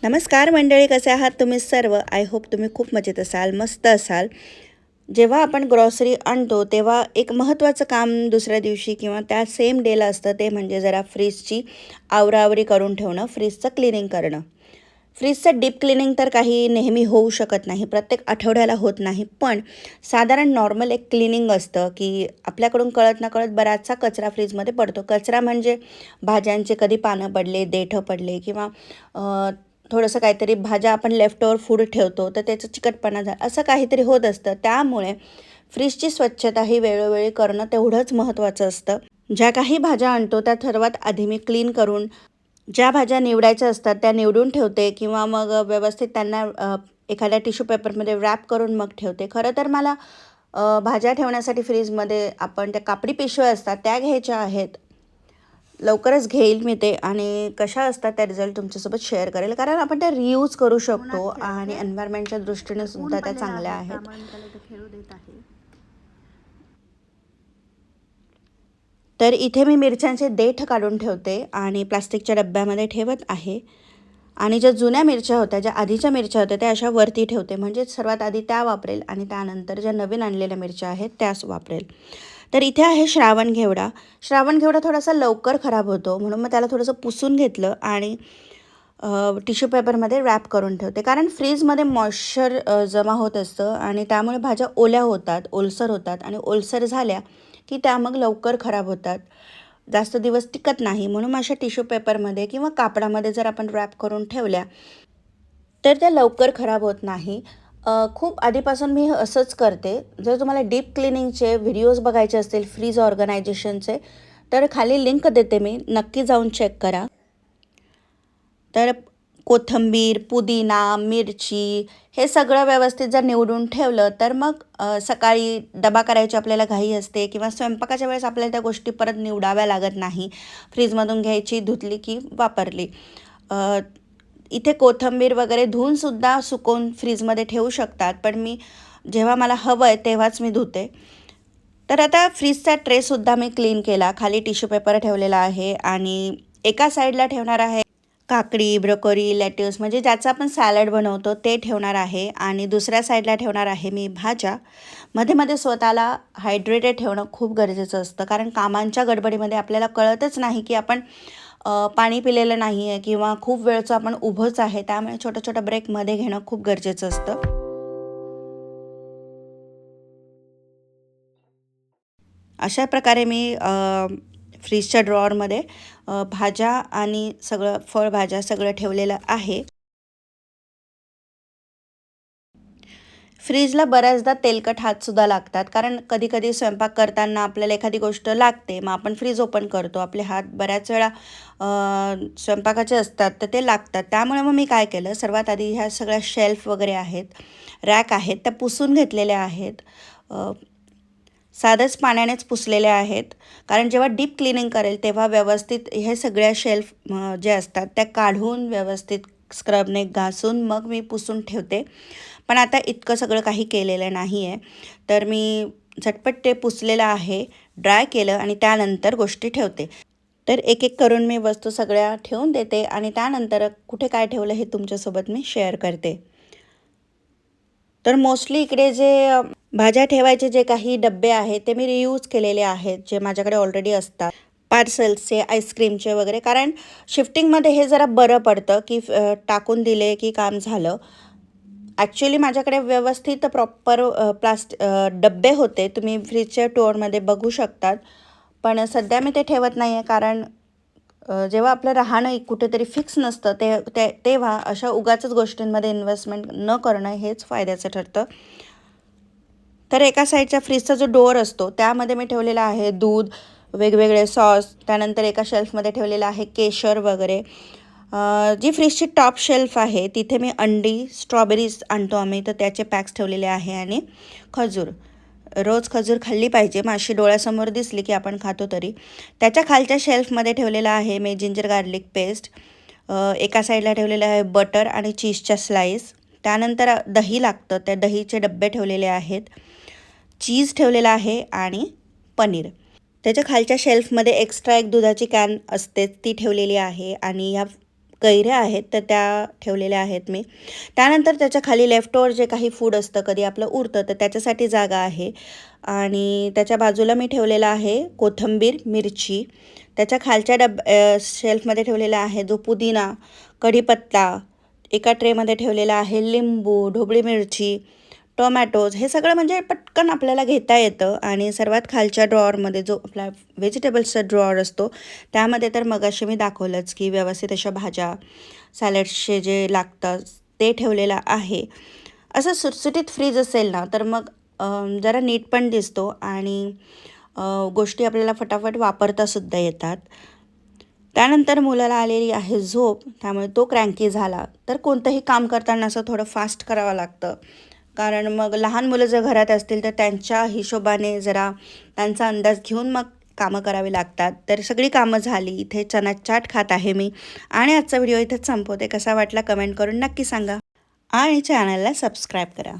नमस्कार मंडळी, कसे आहात तुम्ही सर्व? आय होप तुम्ही खूप मजेत असाल, मस्त असाल. जेव्हा आपण ग्रॉसरी आणतो तेव्हा एक महत्त्वाचं काम दुसऱ्या दिवशी किंवा त्या सेम डेला असतं, ते म्हणजे जरा फ्रीजची आवराआवरी करून ठेवणं, फ्रीजचं क्लिनिंग करणं. फ्रीजचं डीप क्लिनिंग तर काही नेहमी होऊ शकत नाही, प्रत्येक आठवड्याला होत नाही. पण साधारण नॉर्मल एक क्लिनिंग असतं, की आपल्याकडून कळत नकळत बराचसा कचरा फ्रीजमध्ये पडतो. कचरा म्हणजे भाज्यांचे कधी पानं पडले, देठं पडले किंवा थोडंसं काहीतरी भाज्या आपण लेफ्ट ओव्हर फूड ठेवतो तर त्याचं चिकटपणा झाला, असं काहीतरी होत असतं. त्यामुळे फ्रीजची स्वच्छता ही वेळोवेळी करणं तेवढंच महत्त्वाचं असतं. ज्या काही भाज्या आणतो त्या सर्वात आधी मी क्लीन करून, ज्या भाज्या निवडायच्या असतात त्या निवडून ठेवते किंवा मग व्यवस्थित त्यांना एखाद्या टिश्यू पेपरमध्ये रॅप करून मग ठेवते. खरं तर मला भाज्या ठेवण्यासाठी फ्रीजमध्ये आपण त्या कापडी पिशव्या असतात त्या घ्यायच्या आहेत. लवकरच घेईल मी ते आणि कशा असतात त्या रिझल्ट तुमच्यासोबत शेअर करेल, कारण आपण त्या रियूज करू शकतो आणि एन्व्हायरमेंटच्या दृष्टीने सुद्धा त्या चांगल्या आहेत. तर इथे मी मिरच्यांचे देठ काढून ठेवते आणि प्लास्टिकच्या डब्यामध्ये ठेवत आहे. आणि ज्या जुन्या मिरच्या होत्या, ज्या आधीच्या मिरच्या होत्या, त्या अशा वरती ठेवते, म्हणजे सर्वात आधी त्या वापरेल आणि त्यानंतर ज्या नवीन आणलेल्या मिरच्या आहेत त्याच वापरेल. तर इथे आहे श्रावण घेवडा. श्रावण घेवडा थोडासा लवकर खराब होतो, म्हणून मग त्याला थोडंसं पुसून घेतलं आणि टिश्यू पेपरमध्ये रॅप करून ठेवते, कारण फ्रीजमध्ये मॉइश्चर जमा होत असतं आणि त्यामुळे भाज्या ओल्या होतात, ओलसर होतात आणि ओलसर झाल्या की त्या मग लवकर खराब होतात, जास्त दिवस टिकत नाही. म्हणून अशा टिश्यू पेपरमध्ये किंवा कापडामध्ये जर आपण रॅप करून ठेवल्या तर त्या लवकर खराब होत नाही. खूप आधीपासून मी असंच करते. जर तुम्हाला डीप क्लिनिंगचे व्हिडिओज बघायचे असतील फ्रीज ऑर्गनायझेशनचे, तर खाली लिंक देते मी, नक्की जाऊन चेक करा. तर कोथिंबीर, पुदिना, मिरची हे सगळं व्यवस्थित जर निवडून ठेवलं तर मग सकाळी डबा करायची आपल्याला घाई असते किंवा स्वयंपाकाच्या वेळेस आपल्याला त्या गोष्टी परत निवडाव्या लागत नाही. फ्रीजमधून घ्यायची, धुतली की वापरली. इथे कोथिंबीर वगैरे धुवूनसुद्धा सुकवून फ्रीजमध्ये ठेवू शकतात, पण मी जेव्हा मला हवं आहे तेव्हाच मी धुते. तर आता फ्रीजचा ट्रेसुद्धा मी क्लीन केला. खाली टिश्यू पेपर ठेवलेला आहे आणि एका साईडला ठेवणार आहे काकडी, ब्रोकोली, लेट्यूस, म्हणजे ज्याचं आपण सॅलड बनवतो ते ठेवणार आहे आणि दुसऱ्या साईडला ठेवणार आहे मी भाज्या. मध्ये मध्ये स्वतःला हायड्रेटेड ठेवणं खूप गरजेचं असतं, कारण कामांच्या गडबडीमध्ये आपल्याला कळतच नाही की आपण पाणी पिलेलं नाही आहे किंवा खूप वेळचं आपण उभंच आहे. त्यामुळे छोट्या छोट्या ब्रेकमध्ये घेणं खूप गरजेचं असतं. अशा प्रकारे मी फ्रीजच्या ड्रॉवरमध्ये भाज्या आणि सगळं फळभाज्या सगळं ठेवलेलं आहे. फ्रीजला बऱ्याचदा तेलकट हातसुद्धा लागतात, कारण कधी-कधी स्वयंपाक करताना आपल्याला एखादी गोष्ट लागते. मग आपण फ्रीज ओपन करतो. आपले हात बऱ्याच वेळा स्वयंपाकाचे असतात, तर ते लागतात. त्यामुळे मग मी काय केलं, सर्वात आधी ह्या सगळ्या शेल्फ वगैरे आहेत, रॅक आहेत, त्या पुसून घेतलेल्या आहेत. अ, साधंच पाण्यानेच पुसलेल्या आहेत. कारण जेव्हा डीप क्लीनिंग करेल, तेव्हा व्यवस्थित हे सगळ्या शेल्फ जे असतात, त्या काढून व्यवस्थित स्क्रबने घासून मग मी पुसून ठेवते. पण आता इतकं सगळं काही केलेलं नाही आहे. तर मी झटपट ते पुसलेलं आहे, ड्राय केलं आणि त्यानंतर गोष्टी ठेवते. तर एक-एक करून मी वस्तू सगळ्या ठेवून देते आणि त्यानंतर कुठे काय ठेवलं हे तुमच्यासोबत मी शेअर करते. तर मोस्टली इकडे जे भाज्या ठेवायचे जे काही डब्बे आहेत ते मी रियूज केलेले आहेत, जे माझ्याकडे ऑलरेडी असतात. पार्सल्सचे, आईस्क्रीमचे वगैरे, कारण शिफ्टिंगमध्ये हे जरा बरं पडतं की टाकून दिले की काम झालं. ॲक्च्युअली माझ्याकडे व्यवस्थित प्रॉपर डब्बे होते, तुम्ही फ्रीजच्या टूरमध्ये बघू शकतात. पण सध्या मी ते ठेवत नाही आहे, कारण जेव्हा आपलं राहणं कुठेतरी फिक्स नसतं तेव्हा अशा उगाचच गोष्टींमध्ये इन्व्हेस्टमेंट न करणं हेच फायद्याचं ठरतं. तर एका साईडच्या फ्रीजचा जो डोअर असतो त्यामध्ये मी ठेवलेला आहे दूध, वेगवेगळे सॉस, त्यानंतर एका शेल्फमध्ये ठेवलेलं आहे केशर वगैरे. जी फ्रीजची टॉप शेल्फ आहे तिथे मी अंडी, स्ट्रॉबेरीज आणतो आम्ही, तर त्याचे पॅक्स ठेवलेले आहे आणि खजूर. रोज खजूर खाल्ली पाहिजे, माशी डोळ्यासमोर दिसली की आपण खातो तरी. त्याच्या खालच्या शेल्फमध्ये ठेवलेलं आहे मी जिंजर गार्लिक पेस्ट. एका साईडला ठेवलेलं आहे बटर आणि चीजच्या स्लाईस. त्यानंतर दही लागतं, त्या दहीचे डब्बे ठेवलेले आहेत. चीज ठेवलेला आहे आणि पनीर. त्याच्या खालच्या शेल्फमध्ये एक्स्ट्रा एक दुधाची कॅन असते ती ठेवलेली आहे आणि ह्या कैऱ्या आहेत तर त्या ठेवलेल्या आहेत मी. त्यानंतर त्याच्या खाली लेफ्ट ओव्हर जे काही फूड असतं कधी आपलं उरतं तर त्याच्यासाठी जागा आहे. आणि त्याच्या बाजूला मी ठेवलेला आहे कोथिंबीर, मिरची. त्याच्या खालच्या शेल्फमध्ये ठेवलेला आहे जो पुदिना, कढीपत्ता. एका ट्रेमध्ये ठेवलेला आहे लिंबू, ढोबळी मिरची, टोमॅटोज. हे सगळं म्हणजे पटकन आपल्याला घेता येतं. आणि सर्वात खालच्या ड्रॉवरमध्ये जो आपला व्हेजिटेबल्सचा ड्रॉवर असतो त्यामध्ये तर मगाशी मी दाखवलंच की व्यवस्थित अशा भाज्या, सॅलड्सचे जे लागतं ते ठेवलेलं आहे. असं सुटसुटीत फ्रीज असेल ना तर मग जरा नीट पण दिसतो आणि गोष्टी आपल्याला फटाफट वापरतासुद्धा येतात. त्यानंतर मुलाला आलेली आहे झोप, त्यामुळे तो क्रँकी झाला तर कोणतंही काम करताना असं थोडं फास्ट करावं लागतं. कारण मग लहान मुलं जर घरात असतील तर त्यांच्या हिशोबाने जरा त्यांचा अंदाज घेऊन मग कामं करावी लागतात. तर सगळी कामं झाली. इथे चना चाट खात आहे मी आणि आजचा व्हिडिओ इथेच संपवते. कसा वाटला कमेंट करून नक्की सांगा आणि चॅनलला सबस्क्राईब करा.